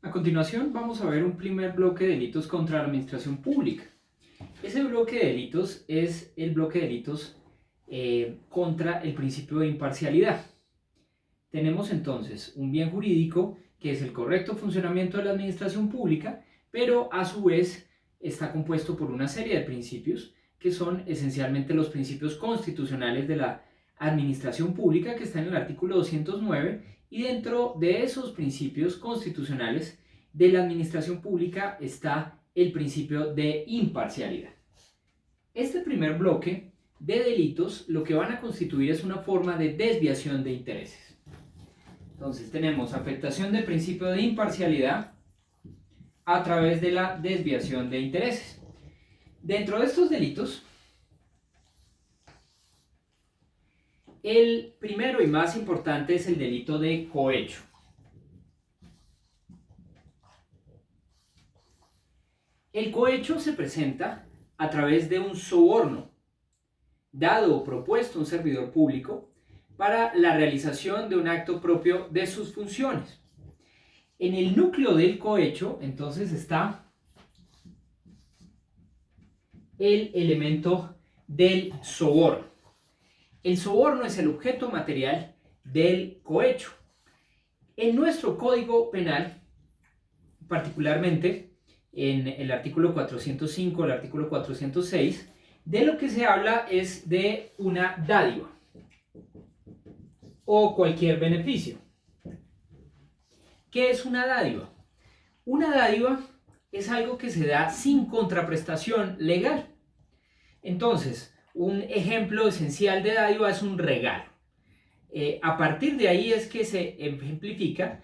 A continuación vamos a ver un primer bloque de delitos contra la administración pública. Ese bloque de delitos es el bloque de delitos contra el principio de imparcialidad. Tenemos entonces un bien jurídico que es el correcto funcionamiento de la administración pública, pero a su vez está compuesto por una serie de principios que son esencialmente los principios constitucionales de la administración pública que está en el artículo 209, y dentro de esos principios constitucionales de la administración pública está el principio de imparcialidad. Este primer bloque de delitos lo que van a constituir es una forma de desviación de intereses. Entonces tenemos afectación del principio de imparcialidad a través de la desviación de intereses. Dentro de estos delitos, el primero y más importante es el delito de cohecho. El cohecho se presenta a través de un soborno dado o propuesto a un servidor público para la realización de un acto propio de sus funciones. En el núcleo del cohecho, entonces, está el elemento del soborno. El soborno es el objeto material del cohecho. En nuestro Código Penal, particularmente en el artículo 405, el artículo 406, de lo que se habla es de una dádiva o cualquier beneficio. ¿Qué es una dádiva? Una dádiva es algo que se da sin contraprestación legal. Entonces, un ejemplo esencial de dádiva es un regalo. A partir de ahí es que se ejemplifica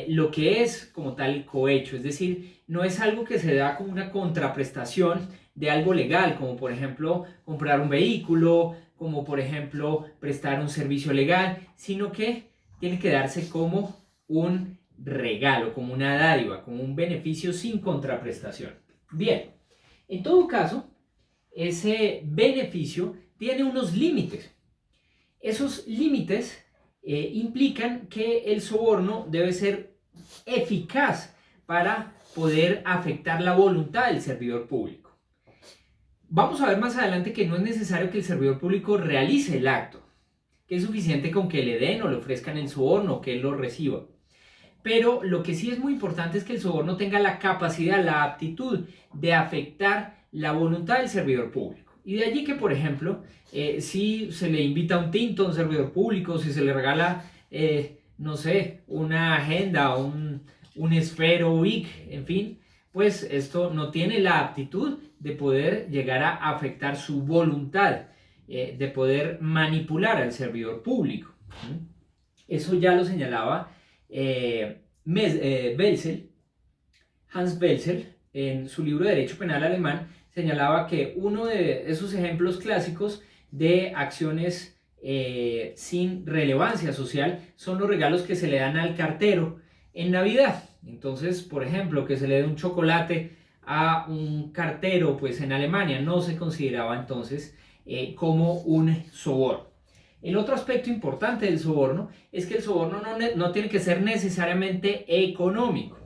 lo que es como tal cohecho, es decir, no es algo que se da como una contraprestación de algo legal, como por ejemplo comprar un vehículo, como por ejemplo prestar un servicio legal, sino que tiene que darse como un regalo, como una dádiva, como un beneficio sin contraprestación. Bien, en todo caso, ese beneficio tiene unos límites. Esos límites implican que el soborno debe ser eficaz para poder afectar la voluntad del servidor público. Vamos a ver más adelante que no es necesario que el servidor público realice el acto, que es suficiente con que le den o le ofrezcan el soborno o que él lo reciba. Pero lo que sí es muy importante es que el soborno tenga la capacidad, la aptitud de afectar la voluntad del servidor público. Y de allí que, por ejemplo, si se le invita un tinto a un servidor público, si se le regala, no sé, una agenda, un esfero WIC, en fin, pues esto no tiene la aptitud de poder llegar a afectar su voluntad, de poder manipular al servidor público. Eso ya lo señalaba Belzel, Hans Belzel, en su libro de Derecho Penal Alemán, señalaba que uno de esos ejemplos clásicos de acciones sin relevancia social son los regalos que se le dan al cartero en Navidad. Entonces, por ejemplo, que se le dé un chocolate a un cartero, pues en Alemania no se consideraba entonces como un soborno. El otro aspecto importante del soborno es que el soborno no tiene que ser necesariamente económico.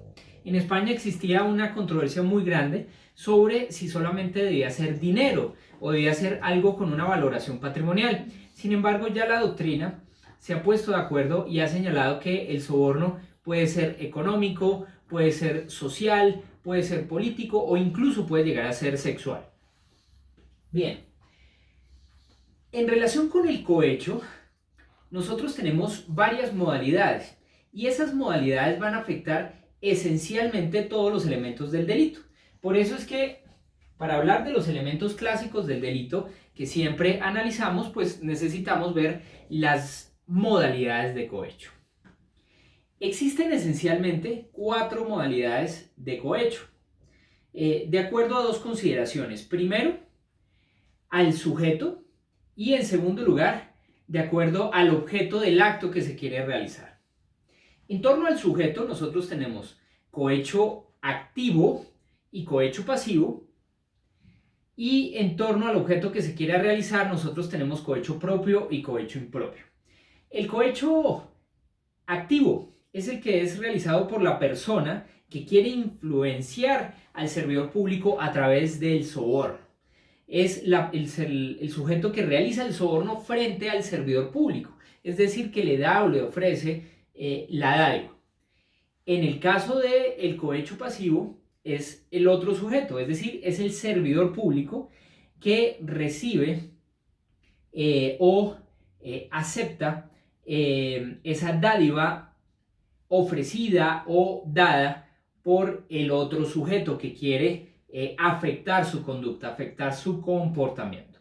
En España existía una controversia muy grande sobre si solamente debía ser dinero o debía ser algo con una valoración patrimonial. Sin embargo, ya la doctrina se ha puesto de acuerdo y ha señalado que el soborno puede ser económico, puede ser social, puede ser político o incluso puede llegar a ser sexual. Bien, en relación con el cohecho, nosotros tenemos varias modalidades y esas modalidades van a afectar esencialmente todos los elementos del delito. Por eso es que para hablar de los elementos clásicos del delito que siempre analizamos, pues necesitamos ver las modalidades de cohecho. Existen esencialmente 4 modalidades de cohecho, de acuerdo a 2 consideraciones. Primero, al sujeto, y en segundo lugar, de acuerdo al objeto del acto que se quiere realizar. En torno al sujeto, nosotros tenemos cohecho activo y cohecho pasivo. Y en torno al objeto que se quiere realizar, nosotros tenemos cohecho propio y cohecho impropio. El cohecho activo es el que es realizado por la persona que quiere influenciar al servidor público a través del soborno. Es el sujeto que realiza el soborno frente al servidor público, es decir, que le da o le ofrece la dádiva. En el caso del cohecho pasivo es el otro sujeto, es decir, es el servidor público que recibe o acepta esa dádiva ofrecida o dada por el otro sujeto que quiere afectar su conducta, afectar su comportamiento.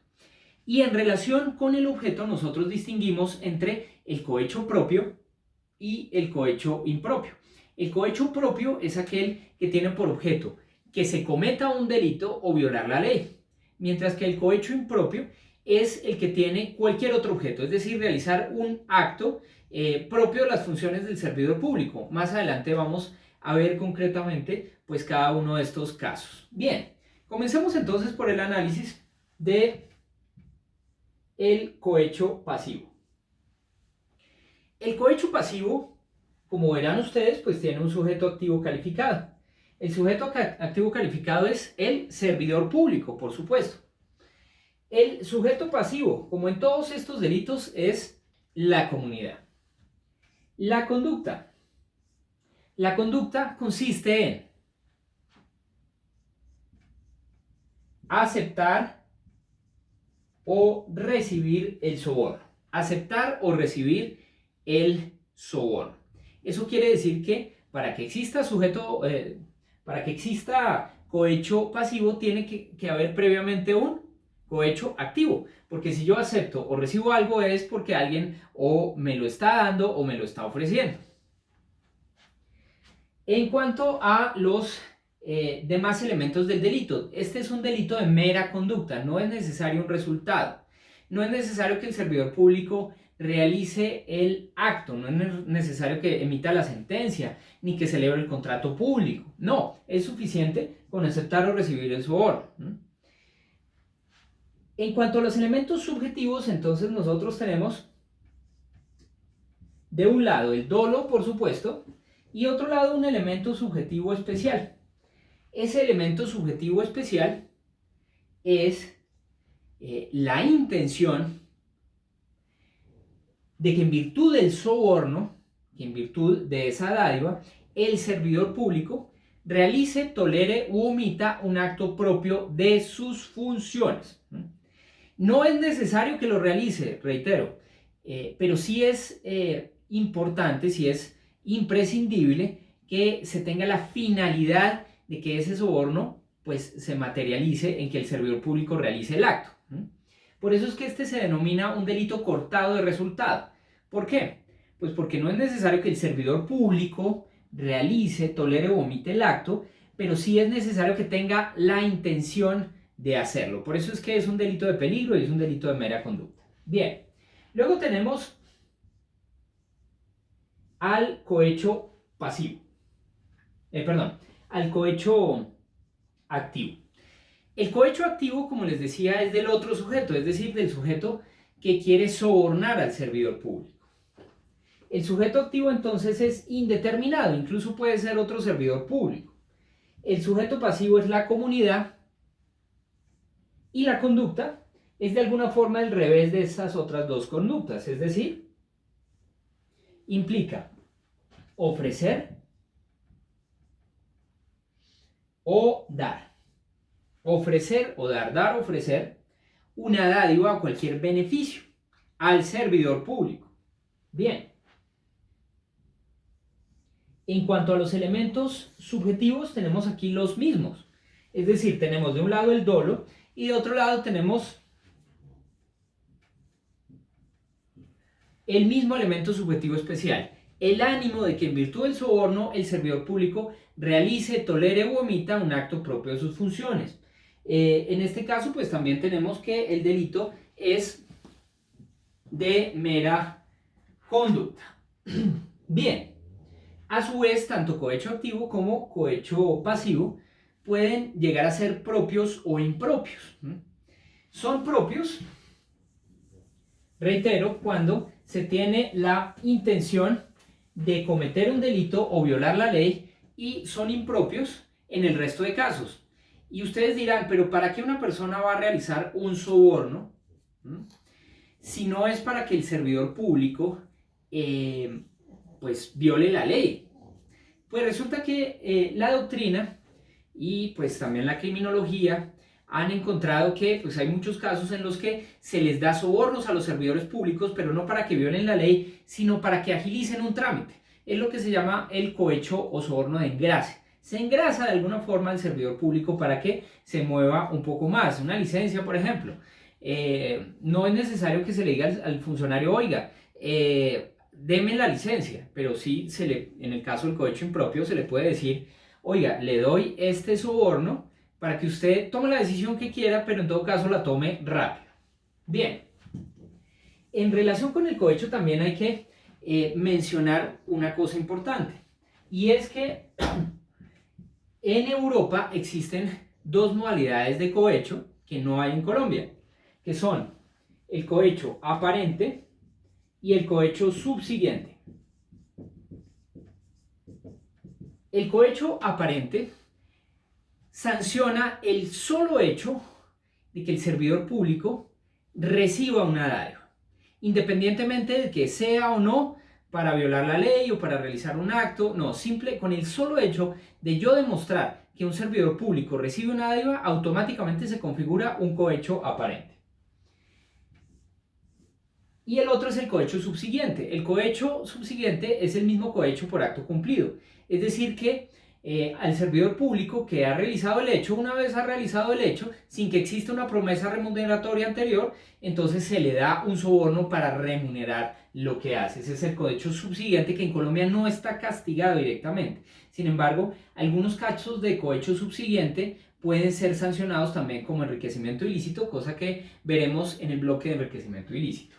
Y en relación con el objeto nosotros distinguimos entre el cohecho propio y el cohecho impropio. El cohecho propio es aquel que tiene por objeto que se cometa un delito o violar la ley, mientras que el cohecho impropio es el que tiene cualquier otro objeto, es decir, realizar un acto propio de las funciones del servidor público. Más adelante vamos a ver concretamente pues cada uno de estos casos. Bien, comencemos entonces por el análisis de el cohecho pasivo. El cohecho pasivo, como verán ustedes, pues tiene un sujeto activo calificado. El sujeto activo calificado es el servidor público, por supuesto. El sujeto pasivo, como en todos estos delitos, es la comunidad. La conducta. La conducta consiste en aceptar o recibir el soborno. Aceptar o recibir el soborno. Eso quiere decir que para que exista para que exista cohecho pasivo, tiene que haber previamente un cohecho activo. Porque si yo acepto o recibo algo es porque alguien o me lo está dando o me lo está ofreciendo. En cuanto a los demás elementos del delito, este es un delito de mera conducta, no es necesario un resultado. No es necesario que el servidor público realice el acto, no es necesario que emita la sentencia, ni que celebre el contrato público. No, es suficiente con aceptar o recibir el soborno. En cuanto a los elementos subjetivos, entonces nosotros tenemos de un lado el dolo, por supuesto, y otro lado un elemento subjetivo especial. Ese elemento subjetivo especial es la intención de que en virtud del soborno, que en virtud de esa dádiva, el servidor público realice, tolere u omita un acto propio de sus funciones. No es necesario que lo realice, reitero, pero sí es importante, sí es imprescindible que se tenga la finalidad de que ese soborno pues se materialice en que el servidor público realice el acto. Por eso es que este se denomina un delito cortado de resultado. ¿Por qué? Pues porque no es necesario que el servidor público realice, tolere o omite el acto, pero sí es necesario que tenga la intención de hacerlo. Por eso es que es un delito de peligro y es un delito de mera conducta. Bien, luego tenemos al cohecho pasivo. Al cohecho activo. El cohecho activo, como les decía, es del otro sujeto, es decir, del sujeto que quiere sobornar al servidor público. El sujeto activo entonces es indeterminado, incluso puede ser otro servidor público. El sujeto pasivo es la comunidad y la conducta es de alguna forma el revés de esas otras dos conductas, es decir, implica ofrecer o dar. Ofrecer o dar, ofrecer una dádiva o cualquier beneficio al servidor público. Bien. En cuanto a los elementos subjetivos, tenemos aquí los mismos. Es decir, tenemos de un lado el dolo y de otro lado tenemos el mismo elemento subjetivo especial. El ánimo de que en virtud del soborno el servidor público realice, tolere u omita un acto propio de sus funciones. En este caso, pues también tenemos que el delito es de mera conducta. Bien, a su vez, tanto cohecho activo como cohecho pasivo pueden llegar a ser propios o impropios. Son propios, reitero, cuando se tiene la intención de cometer un delito o violar la ley y son impropios en el resto de casos. Y ustedes dirán, pero ¿para qué una persona va a realizar un soborno? Si no es para que el servidor público pues viole la ley. Pues resulta que la doctrina y pues también la criminología han encontrado que pues hay muchos casos en los que se les da sobornos a los servidores públicos, pero no para que violen la ley, sino para que agilicen un trámite. Es lo que se llama el cohecho o soborno de engrase. Se engrasa de alguna forma al servidor público para que se mueva un poco más. Una licencia, por ejemplo. No es necesario que se le diga al funcionario, oiga, deme la licencia, pero sí en el caso del cohecho impropio se le puede decir, oiga, le doy este soborno para que usted tome la decisión que quiera, pero en todo caso la tome rápido. Bien, en relación con el cohecho también hay que mencionar una cosa importante, y es que en Europa existen dos modalidades de cohecho que no hay en Colombia, que son el cohecho aparente y el cohecho subsiguiente. El cohecho aparente sanciona el solo hecho de que el servidor público reciba una dádiva, independientemente de que sea o no para violar la ley o para realizar un acto. No, simple con el solo hecho de yo demostrar que un servidor público recibe una dádiva, automáticamente se configura un cohecho aparente. Y el otro es el cohecho subsiguiente. El cohecho subsiguiente es el mismo cohecho por acto cumplido. Es decir que al servidor público que ha realizado el hecho, una vez ha realizado el hecho, sin que exista una promesa remuneratoria anterior, entonces se le da un soborno para remunerar lo que hace. Ese es el cohecho subsiguiente, que en Colombia no está castigado directamente. Sin embargo, algunos casos de cohecho subsiguiente pueden ser sancionados también como enriquecimiento ilícito, cosa que veremos en el bloque de enriquecimiento ilícito.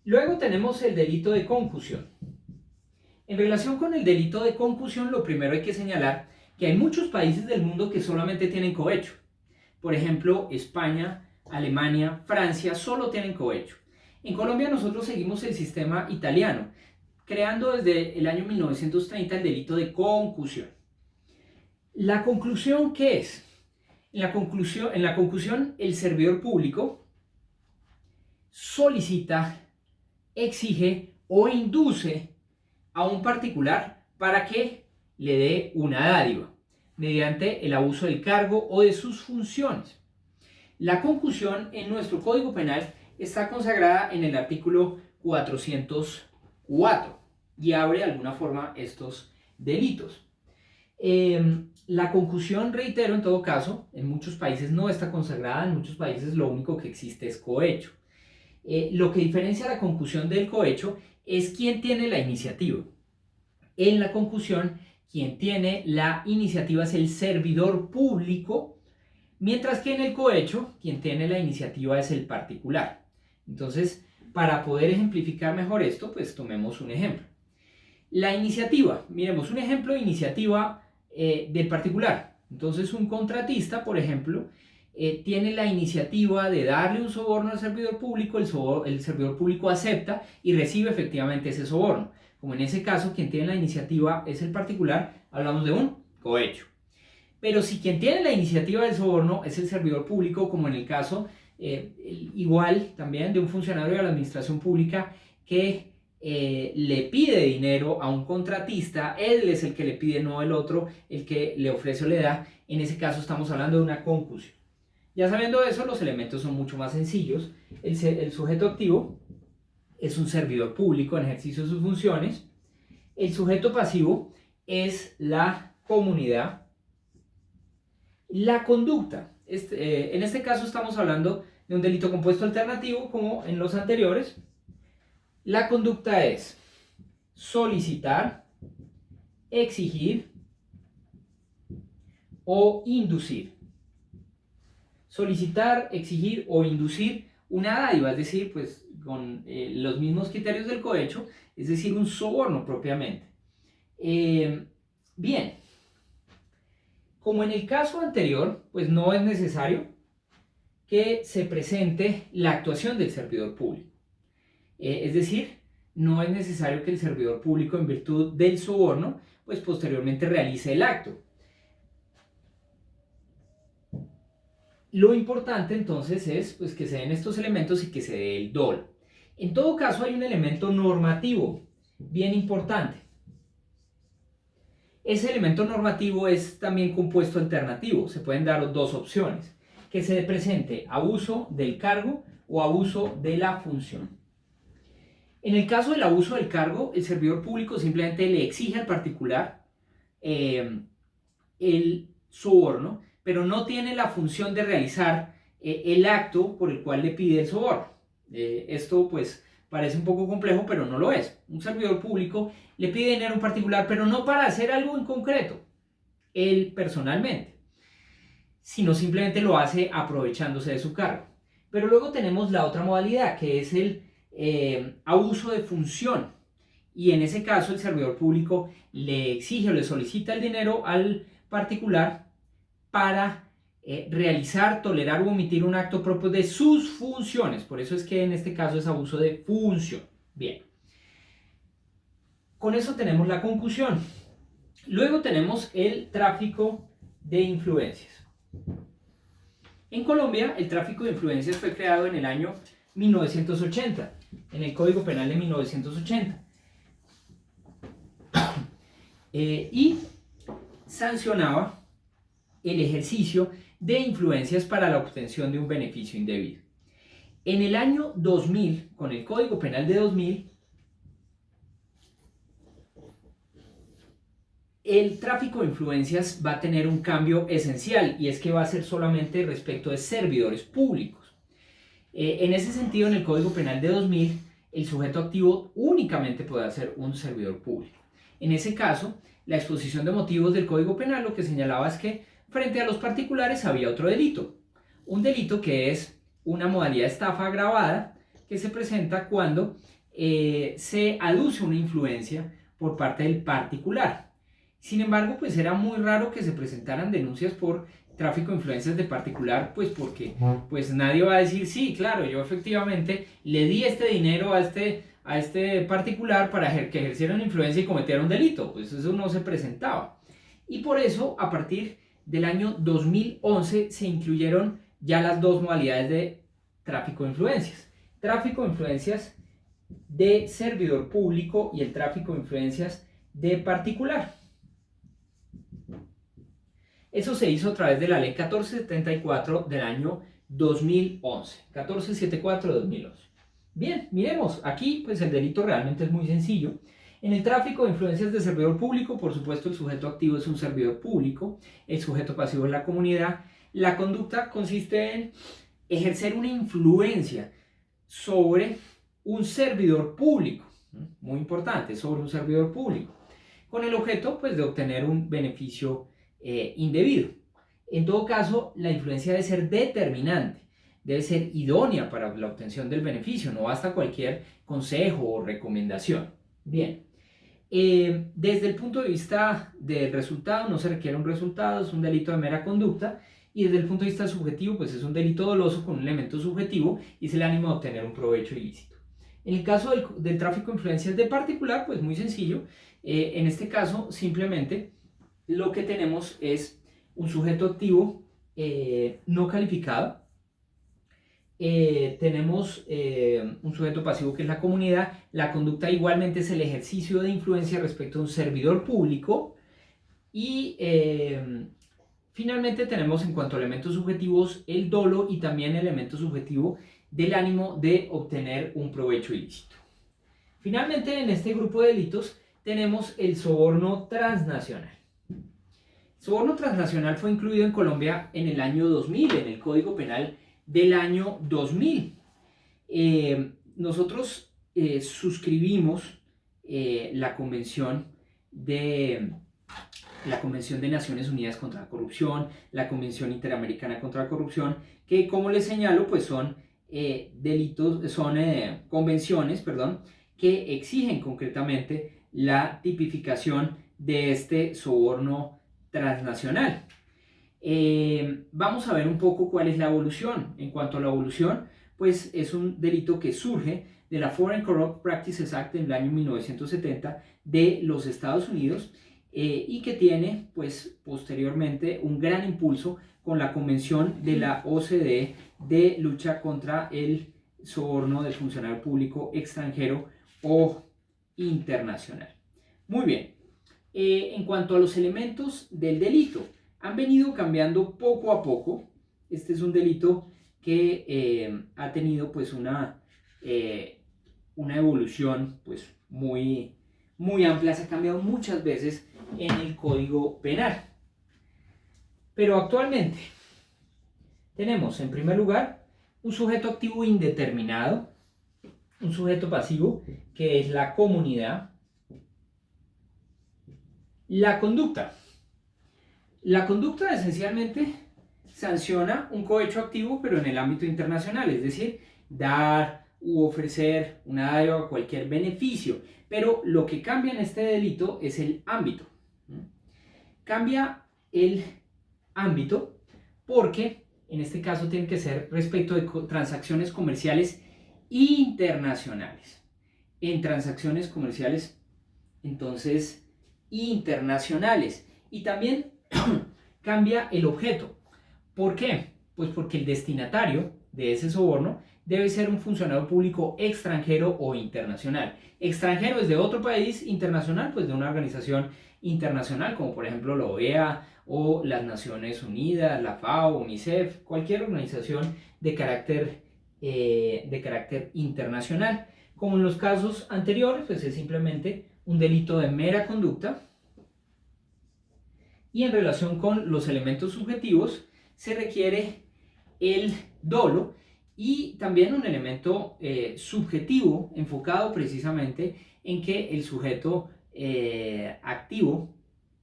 Luego tenemos el delito de concusión. En relación con el delito de concusión, lo primero hay que señalar que hay muchos países del mundo que solamente tienen cohecho. Por ejemplo, España, Alemania, Francia solo tienen cohecho. En Colombia nosotros seguimos el sistema italiano, creando desde el año 1930 el delito de concusión. ¿La conclusión qué es? En la concusión, el servidor público solicita, exige o induce a un particular para que le dé una dádiva mediante el abuso del cargo o de sus funciones. La concusión en nuestro Código Penal está consagrada en el artículo 404 y abre de alguna forma estos delitos. La concusión, reitero, en todo caso, en muchos países no está consagrada, en muchos países lo único que existe es cohecho. Lo que diferencia la concusión del cohecho es quién tiene la iniciativa. En la concusión, quien tiene la iniciativa es el servidor público, mientras que en el cohecho, quien tiene la iniciativa es el particular. Entonces, para poder ejemplificar mejor esto, pues tomemos un ejemplo. La iniciativa, miremos un ejemplo de iniciativa del particular. Entonces, un contratista, por ejemplo, tiene la iniciativa de darle un soborno al servidor público, el servidor público acepta y recibe efectivamente ese soborno. Como en ese caso, quien tiene la iniciativa es el particular, hablamos de un cohecho. Pero si quien tiene la iniciativa del soborno es el servidor público, como en el caso igual también de un funcionario de la administración pública que le pide dinero a un contratista, él es el que le pide, no el otro, el que le ofrece o le da. En ese caso estamos hablando de una concusión. Ya sabiendo eso, los elementos son mucho más sencillos. El sujeto activo es un servidor público en ejercicio de sus funciones. El sujeto pasivo es la comunidad. La conducta. En este caso estamos hablando de un delito compuesto alternativo como en los anteriores. La conducta es solicitar, exigir o inducir. Solicitar, exigir o inducir una dádiva, es decir, pues con los mismos criterios del cohecho, es decir, un soborno propiamente. Bien, como en el caso anterior, pues no es necesario que se presente la actuación del servidor público. Es decir, no es necesario que el servidor público, en virtud del soborno, pues posteriormente realice el acto. Lo importante entonces es pues, que se den estos elementos y que se dé el dolo. En todo caso hay un elemento normativo bien importante. Ese elemento normativo es también compuesto alternativo. Se pueden dar dos opciones. Que se presente abuso del cargo o abuso de la función. En el caso del abuso del cargo, el servidor público simplemente le exige al particular el soborno, pero no tiene la función de realizar el acto por el cual le pide el soborno. Esto pues parece un poco complejo, pero no lo es. Un servidor público le pide dinero a un particular, pero no para hacer algo en concreto, él personalmente, sino simplemente lo hace aprovechándose de su cargo. Pero luego tenemos la otra modalidad, que es el abuso de función. Y en ese caso el servidor público le exige o le solicita el dinero al particular para realizar, tolerar o omitir un acto propio de sus funciones. Por eso es que en este caso es abuso de función. Bien. Con eso tenemos la concusión. Luego tenemos el tráfico de influencias. En Colombia, el tráfico de influencias fue creado en el año 1980, en el Código Penal de 1980. Y sancionaba el ejercicio de influencias para la obtención de un beneficio indebido. En el año 2000, con el Código Penal de 2000, el tráfico de influencias va a tener un cambio esencial, y es que va a ser solamente respecto de servidores públicos. En ese sentido, en el Código Penal de 2000, el sujeto activo únicamente puede ser un servidor público. En ese caso, la exposición de motivos del Código Penal lo que señalaba es que frente a los particulares había otro delito. Un delito que es una modalidad de estafa agravada que se presenta cuando se aduce una influencia por parte del particular. Sin embargo, pues era muy raro que se presentaran denuncias por tráfico de influencias de particular, pues porque pues nadie va a decir, sí, claro, yo efectivamente le di este dinero a este particular para que ejerciera una influencia y cometiera un delito. Pues eso no se presentaba. Y por eso, a partir del año 2011, se incluyeron ya las dos modalidades de tráfico de influencias. Tráfico de influencias de servidor público y el tráfico de influencias de particular. Eso se hizo a través de la ley 1474 del año 2011. 1474 de 2011. Bien, miremos, aquí pues el delito realmente es muy sencillo. En el tráfico de influencias de servidor público, por supuesto, el sujeto activo es un servidor público, el sujeto pasivo es la comunidad. La conducta consiste en ejercer una influencia sobre un servidor público, muy importante, sobre un servidor público, con el objeto pues de obtener un beneficio indebido. En todo caso, la influencia debe ser determinante, debe ser idónea para la obtención del beneficio, no basta cualquier consejo o recomendación. Bien, desde el punto de vista del resultado, no se requiere un resultado, es un delito de mera conducta, y desde el punto de vista subjetivo, pues es un delito doloso con un elemento subjetivo y es el ánimo de obtener un provecho ilícito. En el caso del tráfico de influencias de particular, pues muy sencillo, en este caso simplemente lo que tenemos es un sujeto activo no calificado. Tenemos un sujeto pasivo que es la comunidad. La conducta igualmente es el ejercicio de influencia respecto a un servidor público. Y finalmente tenemos en cuanto a elementos subjetivos el dolo y también el elemento subjetivo del ánimo de obtener un provecho ilícito. Finalmente, en este grupo de delitos tenemos el soborno transnacional. El soborno transnacional fue incluido en Colombia en el año 2000, en el Código Penal del año 2000. Nosotros suscribimos la Convención de Naciones Unidas contra la Corrupción, la Convención Interamericana contra la Corrupción, que como les señalo, pues son convenciones, que exigen concretamente la tipificación de este soborno transnacional. Vamos a ver un poco cuál es la evolución. En cuanto a la evolución, pues es un delito que surge de la Foreign Corrupt Practices Act del año 1970 de los Estados Unidos, y que tiene pues posteriormente un gran impulso con la Convención de la OCDE de lucha contra el soborno del funcionario público extranjero o internacional. Muy bien, en cuanto a los elementos del delito, han venido cambiando poco a poco. Este es un delito que ha tenido pues una evolución pues muy amplia, se ha cambiado muchas veces en el Código Penal. Pero actualmente tenemos en primer lugar un sujeto activo indeterminado, un sujeto pasivo que es la comunidad. La conducta. La conducta esencialmente sanciona un cohecho activo, pero en el ámbito internacional, es decir, dar u ofrecer una dádiva o cualquier beneficio. Pero lo que cambia en este delito es el ámbito. Cambia el ámbito porque en este caso tiene que ser respecto de transacciones comerciales internacionales. En transacciones comerciales, entonces, internacionales. Y también cambia el objeto. ¿Por qué? Pues porque el destinatario de ese soborno debe ser un funcionario público extranjero o internacional. Extranjero es de otro país, internacional pues de una organización internacional como por ejemplo la OEA o las Naciones Unidas, la FAO, UNICEF, cualquier organización de carácter internacional. Como en los casos anteriores, pues es simplemente un delito de mera conducta. Y en relación con los elementos subjetivos, se requiere el dolo y también un elemento subjetivo enfocado precisamente en que el sujeto activo,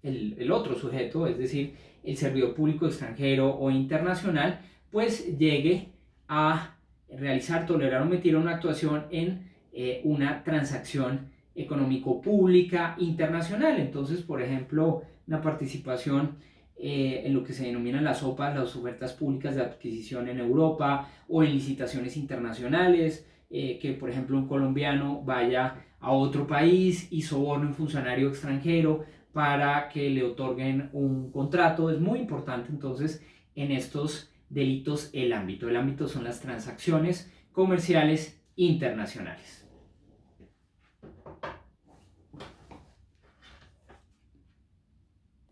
el otro sujeto, es decir, el servidor público extranjero o internacional, pues llegue a realizar, tolerar o omitir una actuación en una transacción económico-pública internacional. Entonces, por ejemplo, una participación en lo que se denominan las OPAs, las ofertas públicas de adquisición en Europa, o en licitaciones internacionales, que por ejemplo un colombiano vaya a otro país y soborne a un funcionario extranjero para que le otorguen un contrato. Es muy importante entonces en estos delitos el ámbito. El ámbito son las transacciones comerciales internacionales.